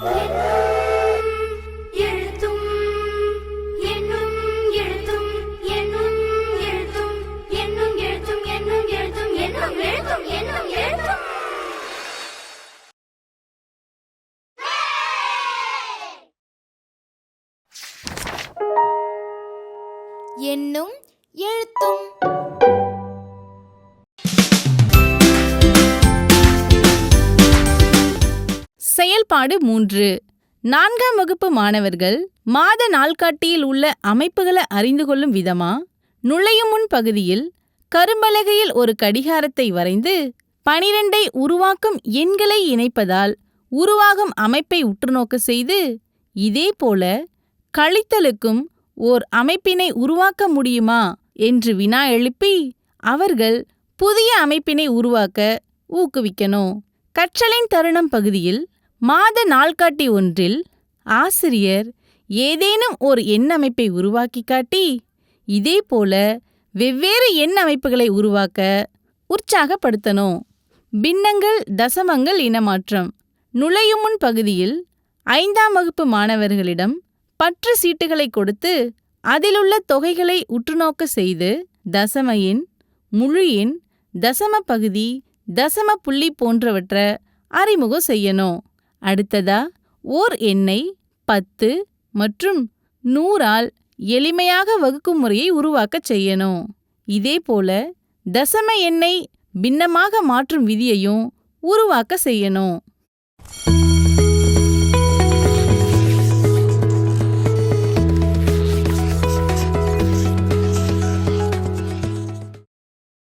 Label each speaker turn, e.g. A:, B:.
A: எழுத்தும் எண்ணும் எழுத்தும் எண்ணும் எழுத்தும் எண்ணும் எழுத்தும் எண்ணும் எழுத்தும் எண்ணும் எழுத்தும் எண்ணும் எழுத்தும்.
B: எண்ணும் எழுத்தும்.
C: செயல்பாடு 3. 4ஆம் வகுப்பு மாணவர்கள் மாத நாள்காட்டியில் உள்ள அமைப்புகளை அறிந்து கொள்ளும் விதமா நுழையும் முன் பகுதியில் கரும்பலகையில் ஒரு கடிகாரத்தை வரைந்து 12ஐ உருவாக்கும் எண்களை இணைப்பதால் உருவாகும் அமைப்பை உற்றுநோக்க செய்து, இதேபோல கழித்தலுக்கும் ஓர் அமைப்பினை உருவாக்க முடியுமா என்று வினா எழுப்பி அவர்கள் புதிய அமைப்பினை உருவாக்க ஊக்குவிக்கணும். கற்றலின் தருணம் பகுதியில் மாத நாள்காட்டி ஒன்றில் ஆசிரியர் ஏதேனும் ஒரு எண் அமைப்பை உருவாக்கி காட்டி, இதேபோல வெவ்வேறு எண் அமைப்புகளை உருவாக்க உற்சாகப்படுத்தணும். பின்னங்கள், தசமங்கள் இனமாற்றம். நுழையும் முன் பகுதியில் 5ஆம் வகுப்பு மாணவர்களிடம் பற்று சீட்டுகளை கொடுத்து அதிலுள்ள தொகைகளை உற்றுநோக்க செய்து தசம எண், முழு எண், தசம பகுதி, தசம புள்ளி போன்றவற்றை அறிமுகம் செய்யணும். அடுத்ததா ஓர் எண்ணை 10 மற்றும் 100ஆல் எளிமையாக வகுக்கும் முறையை உருவாக்கச் செய்யணும். இதேபோல தசம எண்ணை பின்னமாக மாற்றும் விதியையும் உருவாக்க செய்யணும்.